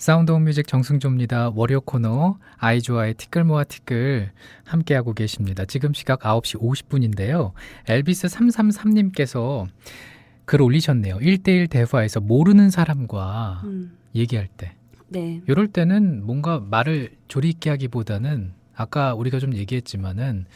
사운드 오브 뮤직 정승조입니다. 월요 코너 아이조아의 티끌 모아 티끌 함께하고 계십니다. 지금 시각 9시 50분인데요. 엘비스 333님께서 글 올리셨네요. 1대1 대화에서 모르는 사람과 얘기할 때 네. 이럴 때는 뭔가 말을 조리 있게 하기보다는 아까 우리가 좀 얘기했지만은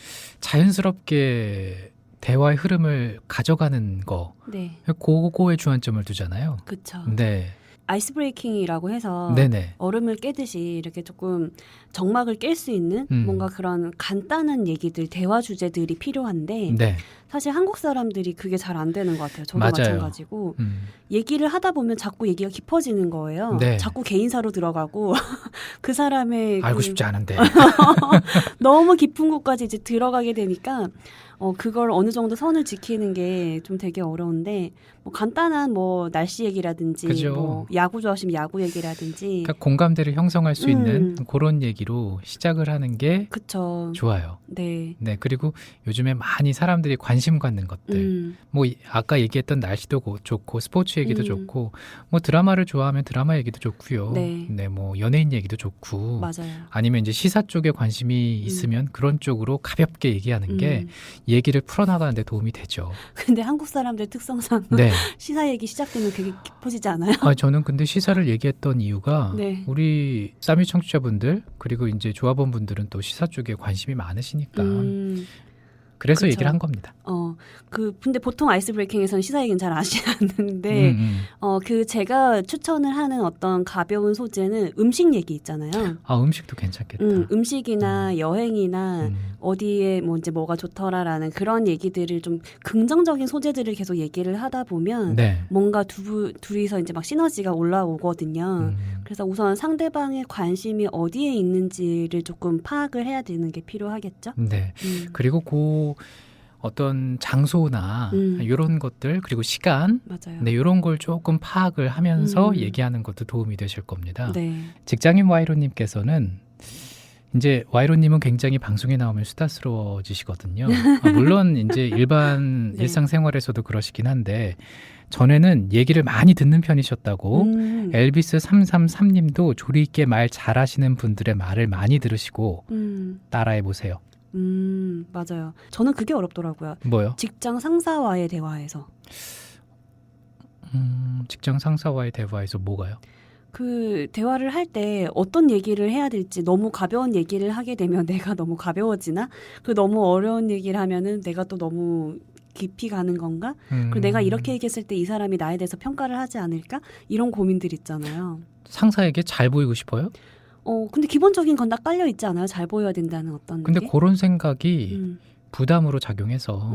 자연스럽게 대화의 흐름을 가져가는 거 네. 그거에 주안점을 두잖아요. 그쵸. 네. 아이스 브레이킹이라고 해서 네네. 얼음을 깨듯이 이렇게 조금 정막을 깰 수 있는 뭔가 그런 간단한 얘기들, 대화 주제들이 필요한데 네. 사실 한국 사람들이 그게 잘 안 되는 것 같아요. 저도 맞아요. 마찬가지고 얘기를 하다 보면 자꾸 얘기가 깊어지는 거예요. 네. 자꾸 개인사로 들어가고 그 사람의 알고 싶지 않은데. 너무 깊은 곳까지 이제 들어가게 되니까 그걸 어느 정도 선을 지키는 게 좀 되게 어려운데 뭐 간단한 뭐 날씨 얘기라든지 그죠. 뭐 야구 좋아하시면 야구 얘기라든지 그러니까 공감대를 형성할 수 있는 그런 얘기로 시작을 하는 게 그쵸. 좋아요. 네. 네, 그리고 요즘에 많이 사람들이 관심 갖는 것들, 뭐 아까 얘기했던 날씨도 좋고 스포츠 얘기도 좋고 뭐 드라마를 좋아하면 드라마 얘기도 좋고요. 네. 뭐 연예인 얘기도 좋고 맞아요. 아니면 이제 시사 쪽에 관심이 있으면 그런 쪽으로 가볍게 얘기하는 게 얘기를 풀어나가는 데 도움이 되죠. 근데 한국 사람들 특성상 네. 시사 얘기 시작되면 되게 깊어지지 않아요? 저는 근데 시사를 얘기했던 이유가 네. 우리 싸미 청취자분들 그리고 이제 조합원분들은 또 시사 쪽에 관심이 많으시니까 그래서 그쵸. 얘기를 한 겁니다. 근데 보통 아이스 브레이킹에서는 시사 얘기는 잘 하지 않는데, 제가 추천을 하는 어떤 가벼운 소재는 음식 얘기 있잖아요. 음식도 괜찮겠다. 음식이나 여행이나 어디에 뭐 이제 뭐가 좋더라라는 그런 얘기들을 좀 긍정적인 소재들을 계속 얘기를 하다 보면 네. 뭔가 둘이서 이제 막 시너지가 올라오거든요. 그래서 우선 상대방의 관심이 어디에 있는지를 조금 파악을 해야 되는 게 필요하겠죠. 네. 그리고 어떤 장소나 이런 것들 그리고 시간 맞아요. 네, 이런 걸 조금 파악을 하면서 얘기하는 것도 도움이 되실 겁니다. 네. 직장인 와이로님께서는 이제 와이로님은 굉장히 방송에 나오면 수다스러워지시거든요. 물론 이제 일반 네. 일상생활에서도 그러시긴 한데 전에는 얘기를 많이 듣는 편이셨다고 엘비스 333님도 조리 있게 말 잘하시는 분들의 말을 많이 들으시고 따라해 보세요. 맞아요. 저는 그게 어렵더라고요. 뭐요? 직장 상사와의 대화에서. 직장 상사와의 대화에서 뭐가요? 그 대화를 할 때 어떤 얘기를 해야 될지 너무 가벼운 얘기를 하게 되면 내가 너무 가벼워지나? 너무 어려운 얘기를 하면은 내가 또 너무 깊이 가는 건가? 그리고 내가 이렇게 얘기했을 때 이 사람이 나에 대해서 평가를 하지 않을까? 이런 고민들 있잖아요. 상사에게 잘 보이고 싶어요? 근데 기본적인 건 다 깔려 있지 않아요? 잘 보여야 된다는 어떤 근데 게? 그런 생각이 부담으로 작용해서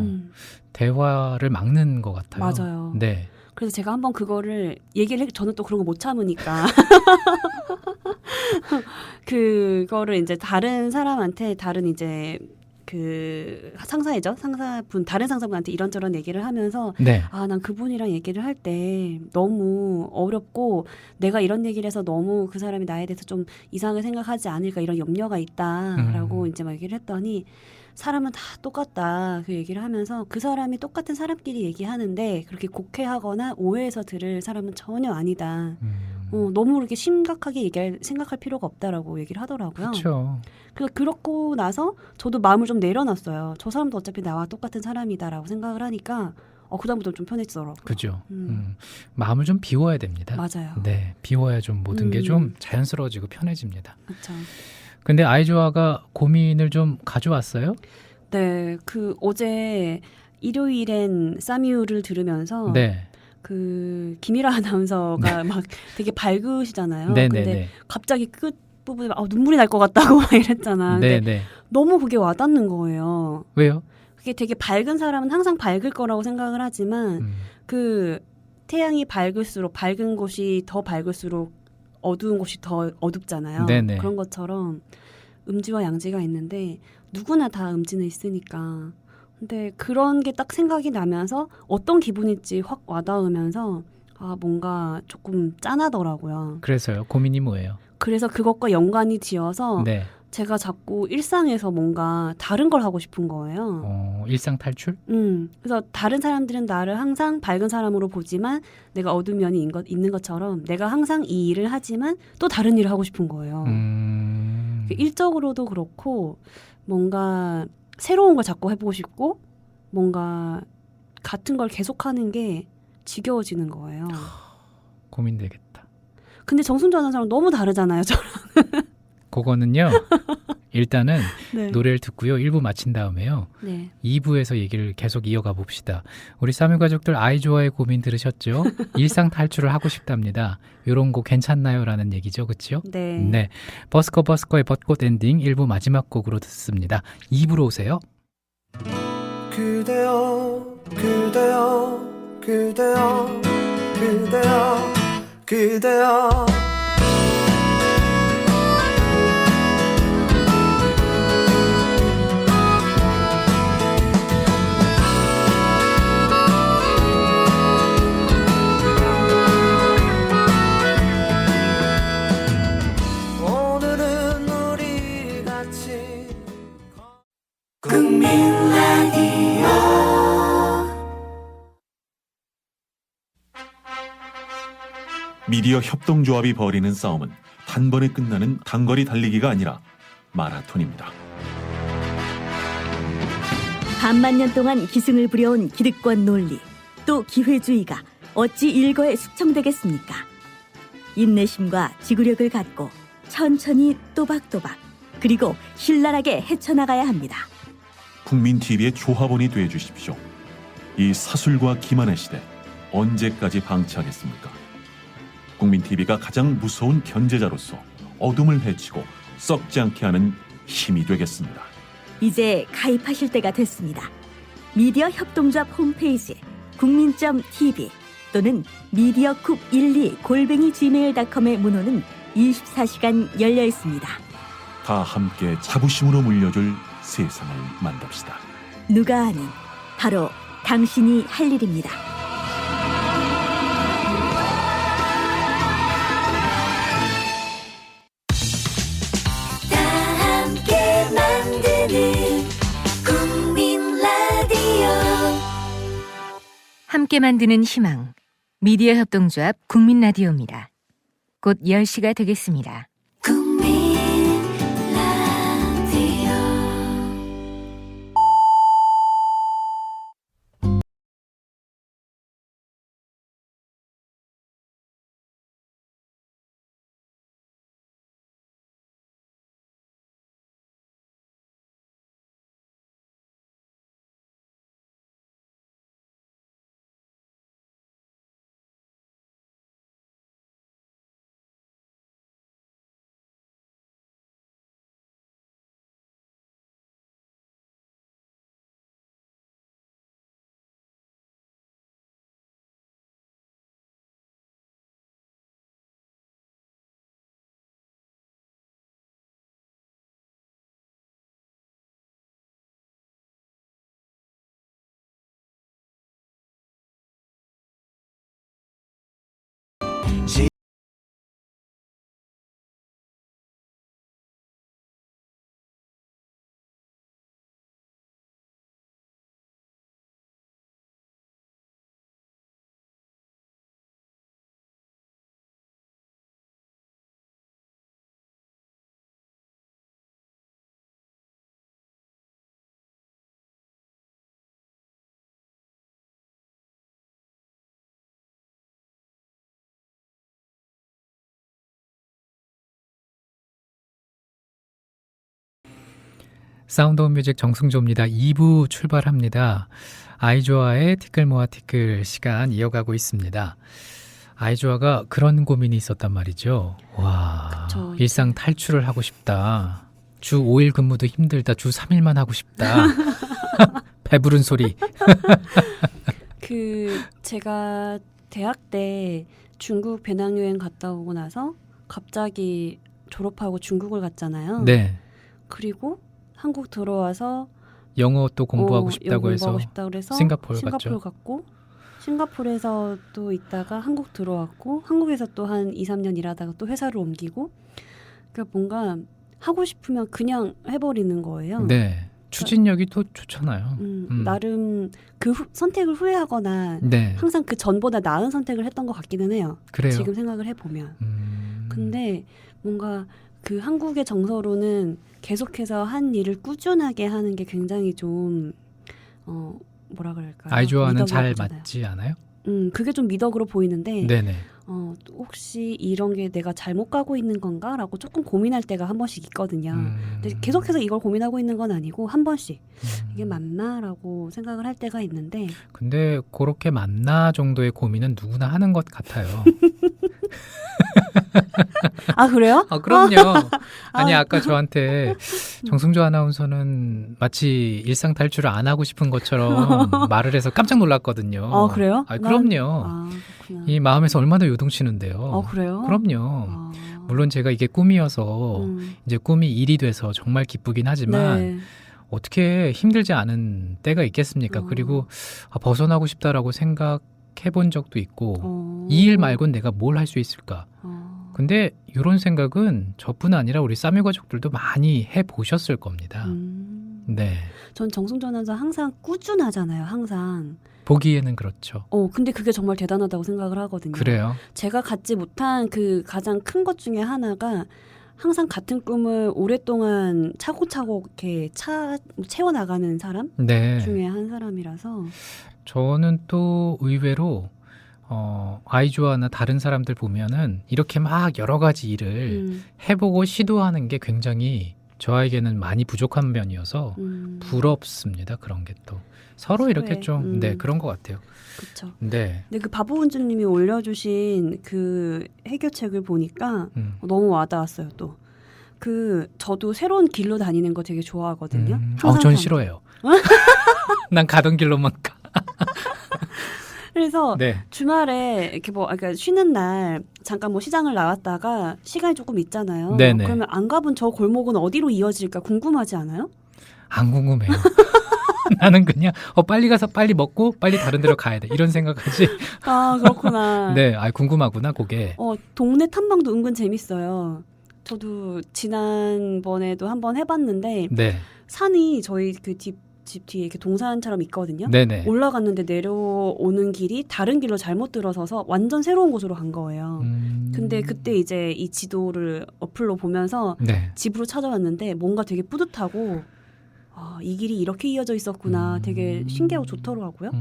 대화를 막는 것 같아요. 맞아요. 네. 그래서 제가 한번 그거를 얘기를 저는 또 그런 거 못 참으니까 그거를 이제 다른 사람한테 다른 이제 그 상사이죠. 다른 상사분한테 이런저런 얘기를 하면서 네. 난 그분이랑 얘기를 할 때 너무 어렵고 내가 이런 얘기를 해서 너무 그 사람이 나에 대해서 좀 이상하게 생각하지 않을까 이런 염려가 있다라고 이제 막 얘기를 했더니 사람은 다 똑같다 그 얘기를 하면서 그 사람이 똑같은 사람끼리 얘기하는데 그렇게 곡해하거나 오해해서 들을 사람은 전혀 아니다. 너무 그렇게 심각하게 생각할 필요가 없다라고 얘기를 하더라고요. 그렇죠. 그래서 그렇고 나서 저도 마음을 좀 내려놨어요. 저 사람도 어차피 나와 똑같은 사람이다라고 생각을 하니까 그다음부터 좀 편해지더라고요. 그죠. 마음을 좀 비워야 됩니다. 맞아요. 네, 비워야 좀 모든 게 좀 자연스러워지고 편해집니다. 그렇죠. 근데 아이조아가 고민을 좀 가져왔어요? 네, 어제 일요일엔 싸미우를 들으면서 네. 김일아 아나운서가 막 되게 밝으시잖아요. 네네네. 근데 갑자기 끝 부분에 눈물이 날 것 같다고 막 이랬잖아. 근데 네네. 너무 그게 와닿는 거예요. 왜요? 그게 되게 밝은 사람은 항상 밝을 거라고 생각을 하지만 태양이 밝을수록 밝은 곳이 더 밝을수록 어두운 곳이 더 어둡잖아요. 네네. 그런 것처럼 음지와 양지가 있는데 누구나 다 음지는 있으니까. 근데 그런 게 딱 생각이 나면서 어떤 기분일지 확 와닿으면서 뭔가 조금 짠하더라고요. 그래서요. 고민이 뭐예요? 그래서 그것과 연관이 지어서 네. 제가 자꾸 일상에서 뭔가 다른 걸 하고 싶은 거예요. 일상 탈출? 그래서 다른 사람들은 나를 항상 밝은 사람으로 보지만 내가 어두운 면이 있는 것처럼 내가 항상 이 일을 하지만 또 다른 일을 하고 싶은 거예요. 일적으로도 그렇고 뭔가 새로운 걸 자꾸 해보고 싶고 뭔가 같은 걸 계속하는 게 지겨워지는 거예요. 고민되겠다. 근데 정순주 아나운서랑 너무 다르잖아요. 저랑. 그거는요. 일단은 네. 노래를 듣고요. 1부 마친 다음에요. 네. 2부에서 얘기를 계속 이어가 봅시다. 우리 싸뮤 가족들 아이조아의 고민 들으셨죠? 일상 탈출을 하고 싶답니다. 이런 거 괜찮나요? 라는 얘기죠. 그렇죠? 네. 네. 버스커의 벚꽃 엔딩 1부 마지막 곡으로 듣습니다. 2부로 오세요. 그대여 그대여 그대여 그대여 그대여 오늘은 우리 같이 국민 미디어 협동조합이 벌이는 싸움은 단번에 끝나는 단거리 달리기가 아니라 마라톤입니다. 반만 년 동안 기승을 부려온 기득권 논리, 또 기회주의가 어찌 일거에 숙청되겠습니까? 인내심과 지구력을 갖고 천천히 또박또박 그리고 신랄하게 헤쳐나가야 합니다. 국민TV의 조합원이 되어주십시오. 이 사술과 기만의 시대 언제까지 방치하겠습니까? 국민TV가 가장 무서운 견제자로서 어둠을 헤치고 썩지 않게 하는 힘이 되겠습니다. 이제 가입하실 때가 됐습니다. 미디어 협동조합 홈페이지 국민.tv 또는 mediacoup12@gmail.com의 문호는 24시간 열려 있습니다. 다 함께 자부심으로 물려줄 세상을 만듭시다. 누가 아는 바로 당신이 할 일입니다. 함께 만드는 희망, 미디어 협동조합 국민 라디오입니다. 곧 10시가 되겠습니다. 사운드 오브 뮤직 정승조입니다. 2부 출발합니다. 아이조아의 티끌모아 티끌 시간 이어가고 있습니다. 아이조아가 그런 고민이 있었단 말이죠. 와, 그쵸. 일상 탈출을 하고 싶다. 주 5일 근무도 힘들다. 주 3일만 하고 싶다. 배부른 소리. 제가 대학 때 중국 배낭여행 갔다 오고 나서 갑자기 졸업하고 중국을 갔잖아요. 네. 그리고 한국 들어와서 영어 또 공부하고 싶다고 영어 해서 공부하고 싶다 그래서 싱가포르 갔죠. 갔고 싱가포르에서 또 있다가 한국 들어왔고 한국에서 또 한 2, 3년 일하다가 또 회사를 옮기고 그러니까 뭔가 하고 싶으면 그냥 해버리는 거예요. 네. 추진력이 또 좋잖아요. 나름 그 선택을 후회하거나 네. 항상 그 전보다 나은 선택을 했던 것 같기는 해요. 그래요. 지금 생각을 해보면. 음. 근데 뭔가 그 한국의 정서로는 계속해서 한 일을 꾸준하게 하는 게 굉장히 좀 뭐라 그럴까요? 아이조와는 잘 미덕으로 맞지 않아요? 그게 좀 미덕으로 보이는데 네네. 혹시 이런 게 내가 잘못 가고 있는 건가라고 조금 고민할 때가 한 번씩 있거든요. 근데 음. 계속해서 이걸 고민하고 있는 건 아니고 한 번씩 이게 음. 맞나라고 생각을 할 때가 있는데 근데 그렇게 맞나 정도의 고민은 누구나 하는 것 같아요. 아 그래요? 아, 그럼요. 아니, 아. 아까 저한테 정승조 아나운서는 마치 일상 탈출을 안 하고 싶은 것처럼 말을 해서 깜짝 놀랐거든요. 아 그래요? 아, 그럼요. 아 그렇구나. 이 마음에서 얼마나 요동치는데요. 그래요? 그럼요. 아. 물론 제가 이게 꿈이어서 이제 꿈이 일이 돼서 정말 기쁘긴 하지만 네. 어떻게 힘들지 않은 때가 있겠습니까? 그리고 벗어나고 싶다라고 생각해 본 적도 있고 이 일 말고는 내가 뭘 할 수 있을까? 근데 이런 생각은 저뿐 아니라 우리 싸미 가족들도 많이 해보셨을 겁니다. 네. 전 정승조 아나운서 항상 꾸준하잖아요. 항상. 보기에는 그렇죠. 근데 그게 정말 대단하다고 생각을 하거든요. 그래요. 제가 갖지 못한 그 가장 큰 것 중에 하나가 항상 같은 꿈을 오랫동안 차곡차곡 이렇게 채워나가는 사람 네. 중에 한 사람이라서 저는 또 의외로 아이조아나 다른 사람들 보면은 이렇게 막 여러 가지 일을 해보고 시도하는 게 굉장히 저에게는 많이 부족한 면이어서 부럽습니다. 그런 게 또 서로 이렇게 소외. 좀 네, 그런 것 같아요. 그렇죠. 네. 근데 그 바보운주님이 올려주신 그 해결책을 보니까 너무 와닿았어요. 또 저도 새로운 길로 다니는 거 되게 좋아하거든요. 전 싫어해요. 난 가던 길로만 가. 그래서 네. 주말에 이렇게 그러니까 쉬는 날 잠깐 뭐 시장을 나왔다가 시간이 조금 있잖아요. 네네. 그러면 안 가본 저 골목은 어디로 이어질까 궁금하지 않아요? 안 궁금해요. 나는 그냥 빨리 가서 빨리 먹고 빨리 다른 데로 가야 돼. 이런 생각하지. 아 그렇구나. 네, 궁금하구나 그게. 동네 탐방도 은근 재밌어요. 저도 지난번에도 한번 해봤는데 네, 산이 저희 그 집 뒤에 이렇게 동산처럼 있거든요. 네네. 올라갔는데 내려오는 길이 다른 길로 잘못 들어서서 완전 새로운 곳으로 간 거예요. 근데 그때 이제 이 지도를 어플로 보면서 네. 집으로 찾아왔는데 뭔가 되게 뿌듯하고 이 길이 이렇게 이어져 있었구나. 되게 신기하고 좋더라고요.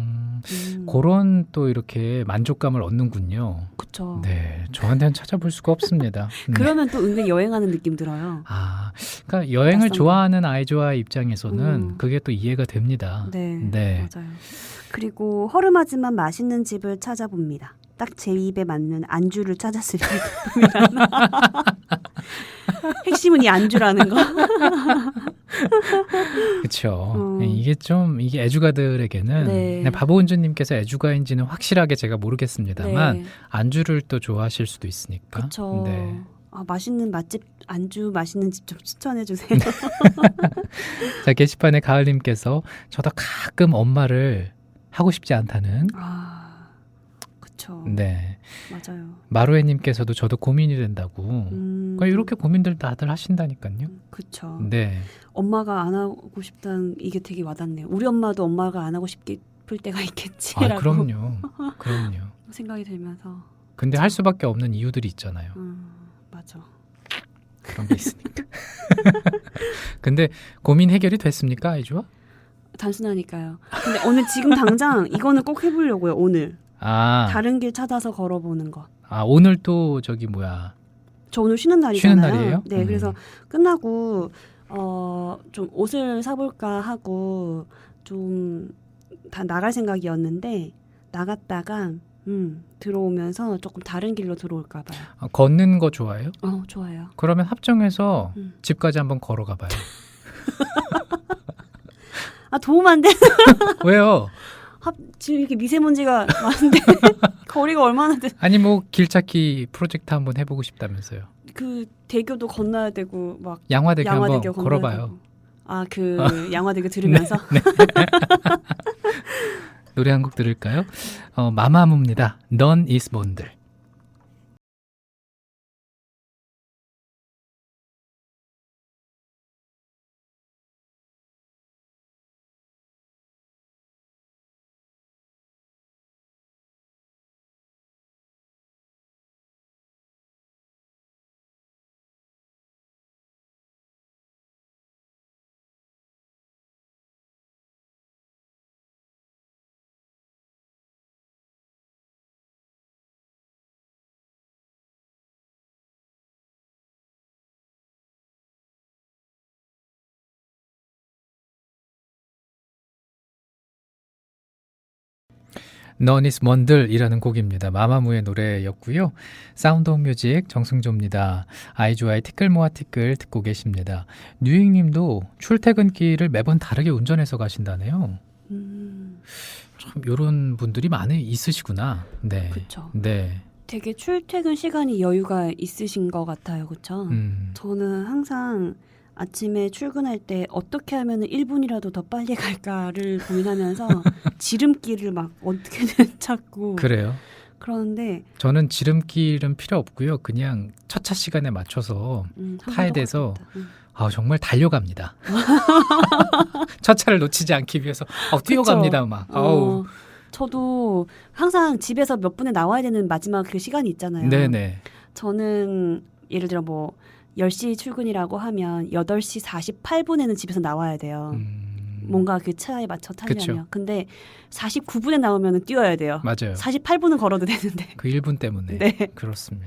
그런 또 이렇게 만족감을 얻는군요. 그렇죠. 네, 저한테는 찾아볼 수가 없습니다. 네. 그러면 또 은근 여행하는 느낌 들어요. 그러니까 여행을 낯선 좋아하는 아이조아 입장에서는 음. 그게 또 이해가 됩니다. 네, 맞아요. 그리고 허름하지만 맛있는 집을 찾아봅니다. 딱 제 입에 맞는 안주를 찾았을 때 기쁨이란. 핵심은 이 안주라는 거. 그렇죠. 이게 애주가들에게는 네. 그냥 바보운주님께서 애주가인지는 확실하게 제가 모르겠습니다만 네. 안주를 또 좋아하실 수도 있으니까. 그렇죠. 네. 맛있는 맛집 안주 맛있는 집 좀 추천해 주세요. 자, 게시판에 가을님께서 저도 가끔 엄마를 하고 싶지 않다는. 그렇죠. 네. 맞아요. 마루에님께서도 저도 고민이 된다고. 그러니까 이렇게 고민들 다들 하신다니까요. 그렇죠. 네. 엄마가 안 하고 싶다는 이게 되게 와닿네요. 우리 엄마도 엄마가 안 하고 싶을 때가 있겠지라고. 그럼요. 생각이 들면서. 근데 할 수밖에 없는 이유들이 있잖아요. 맞아. 그런 게 있으니까. 근데 고민 해결이 됐습니까, 아이주아? 단순하니까요. 근데 오늘 지금 당장 이거는 꼭 해보려고요. 오늘. 다른 길 찾아서 걸어보는 거. 오늘 또 저 오늘 쉬는 날이잖아요. 쉬는 날이에요? 네, 그래서 끝나고 좀 옷을 사볼까 하고 좀 다 나갈 생각이었는데 나갔다가 들어오면서 조금 다른 길로 들어올까 봐요. 걷는 거 좋아해요? 좋아요. 그러면 합정해서 집까지 한번 걸어가 봐요. 도움 안 돼. 왜요? 지금 이렇게 미세먼지가 많은데 거리가 얼마나 돼? 아니 뭐 길찾기 프로젝트 한번 해보고 싶다면서요. 그 대교도 건너야 되고 막 양화대교 한번 양화대교 건너야 걸어봐요. 되고. 양화대교 들으면서. 네. 노래 한 곡 들을까요? 마마무입니다. None is Bond. 넌 이스 먼들이라는 곡입니다. 마마무의 노래였고요. 사운드 오브 뮤직 정승조입니다. 아이즈와의 티끌모아 티끌 듣고 계십니다. 뉴잉님도 출퇴근길을 매번 다르게 운전해서 가신다네요. 참 이런 분들이 많이 있으시구나. 네. 그쵸. 네. 되게 출퇴근 시간이 여유가 있으신 것 같아요. 그쵸? 저는 항상 아침에 출근할 때 어떻게 하면 1분이라도 더 빨리 갈까를 고민하면서 지름길을 막 어떻게든 찾고 그래요. 그러는데 저는 지름길은 필요 없고요. 그냥 첫 차 시간에 맞춰서 항상 타야 돼서 똑같습니다. 정말 달려갑니다. 첫 차를 놓치지 않기 위해서 뛰어갑니다. 막. 아우. 저도 항상 집에서 몇 분에 나와야 되는 마지막 그 시간이 있잖아요. 네네. 저는 예를 들어 뭐 10시 출근이라고 하면 8시 48분에는 집에서 나와야 돼요. 뭔가 그 차에 맞춰 타려면. 그쵸. 근데 49분에 나오면 뛰어야 돼요. 맞아요. 48분은 걸어도 되는데. 그 1분 때문에. 네. 그렇습니다.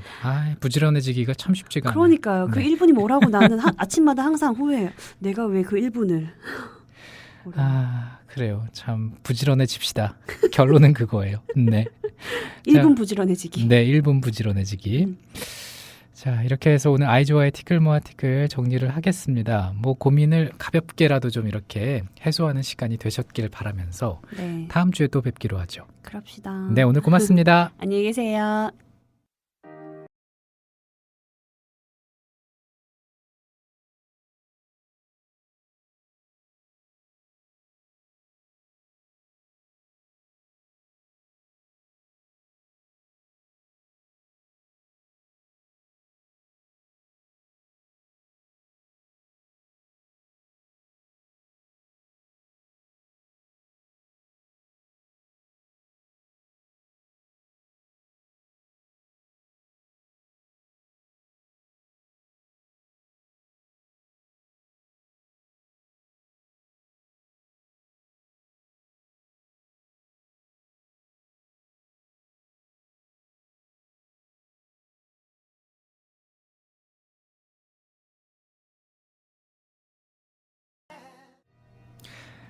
부지런해지기가 참 쉽지가 않아요. 그러니까요. 그 네. 1분이 뭐라고 나는 아침마다 항상 후회해요. 내가 왜 그 1분을. 그래요. 참 부지런해집시다. 결론은 그거예요. 네. 1분 부지런해지기. 네, 1분 부지런해지기. 자, 이렇게 해서 오늘 아이즈와의 티끌모아 티끌 정리를 하겠습니다. 뭐 고민을 가볍게라도 좀 이렇게 해소하는 시간이 되셨길 바라면서 네. 다음 주에 또 뵙기로 하죠. 그럽시다. 네, 오늘 고맙습니다. 안녕히 계세요.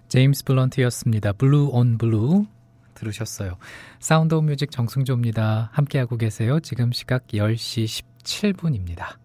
제임스 블런트였습니다. 블루 온 블루 들으셨어요. 사운드 오브 뮤직 정승조입니다. 함께하고 계세요. 지금 시각 10시 17분입니다.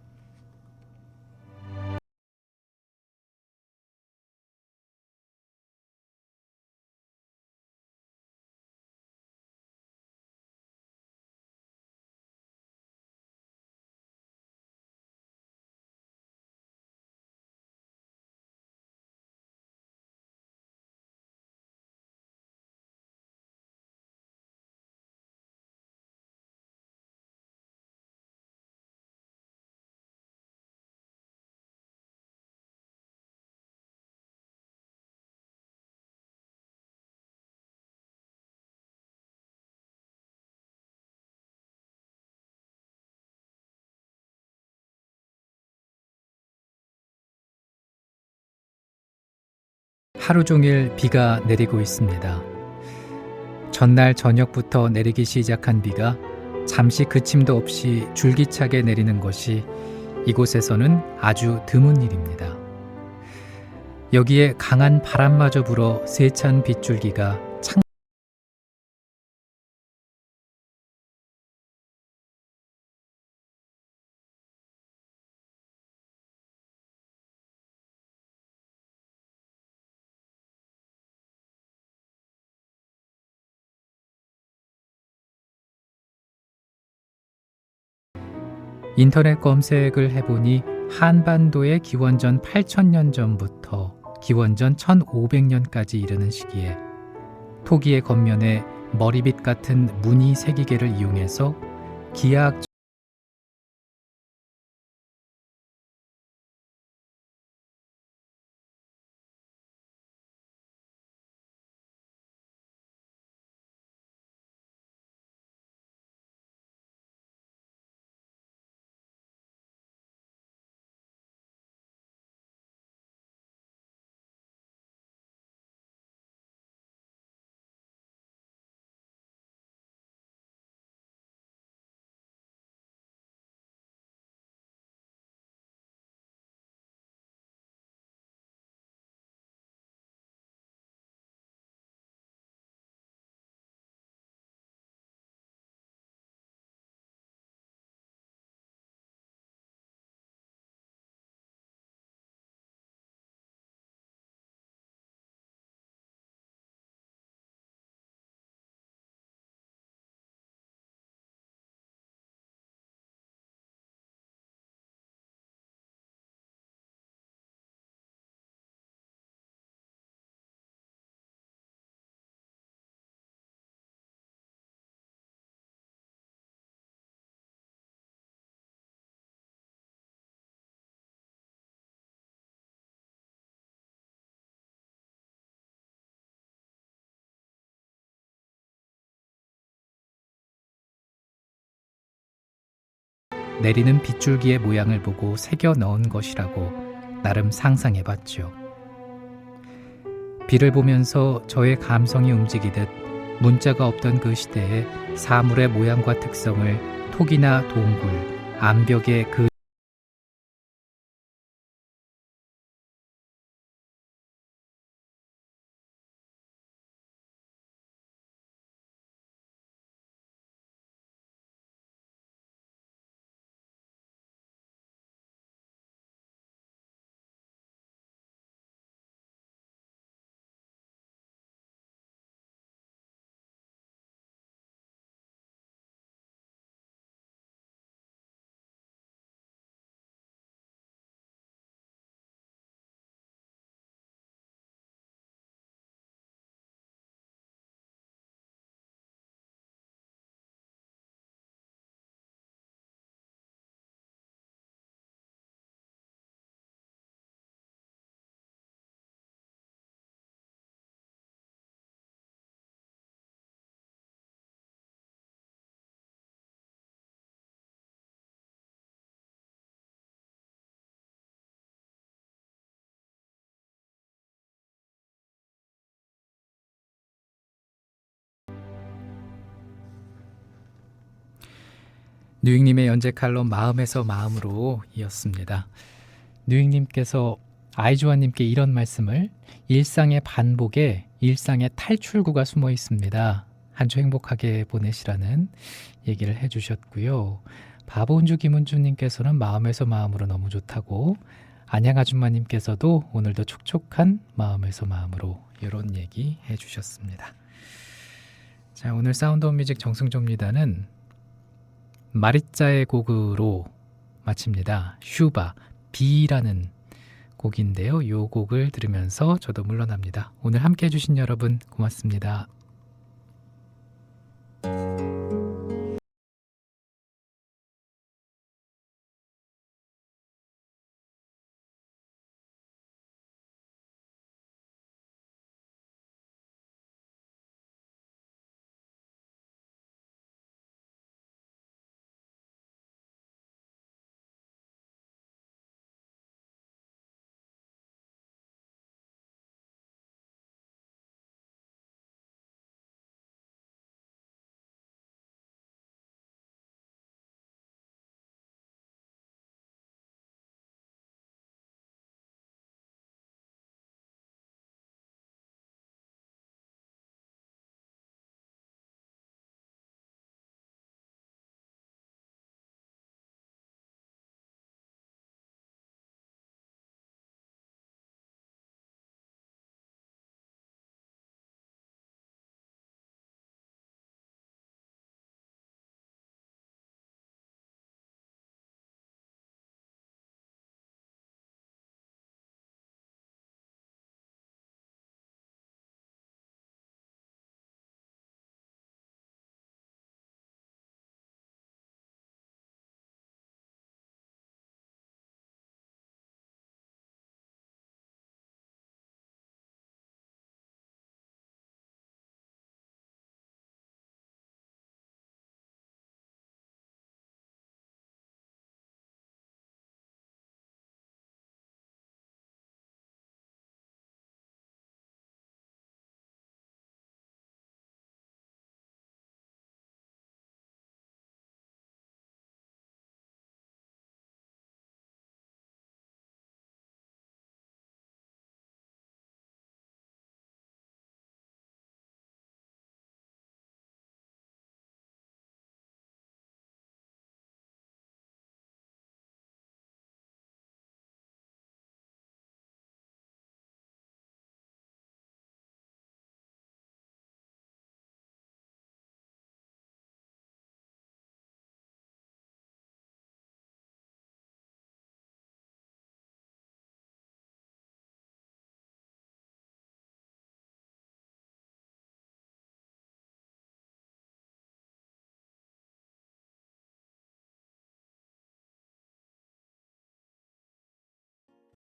하루 종일 비가 내리고 있습니다. 전날 저녁부터 내리기 시작한 비가 잠시 그침도 없이 줄기차게 내리는 것이 이곳에서는 아주 드문 일입니다. 여기에 강한 바람마저 불어 세찬 빗줄기가 인터넷 검색을 해보니 한반도의 기원전 8,000년 전부터 기원전 1,500년까지 이르는 시기에 토기의 겉면에 머리빗 같은 무늬 새기개를 이용해서 기하학 내리는 빗줄기의 모양을 보고 새겨 넣은 것이라고 나름 상상해봤죠. 비를 보면서 저의 감성이 움직이듯 문자가 없던 그 시대에 사물의 모양과 특성을 톡이나 동굴, 암벽에 그 뉴잉님의 연재 칼럼 마음에서 마음으로 이었습니다. 뉴잉님께서 아이조아님께 이런 말씀을 일상의 반복에 일상의 탈출구가 숨어 있습니다. 한 주 행복하게 보내시라는 얘기를 해주셨고요. 바보운주 김은주님께서는 마음에서 마음으로 너무 좋다고 안양아줌마님께서도 오늘도 촉촉한 마음에서 마음으로 이런 얘기 해주셨습니다. 자, 오늘 사운드 오브 뮤직 정승조입니다는 마리짜의 곡으로 마칩니다. 슈바, 비라는 곡인데요. 이 곡을 들으면서 저도 물러납니다. 오늘 함께 해주신 여러분 고맙습니다.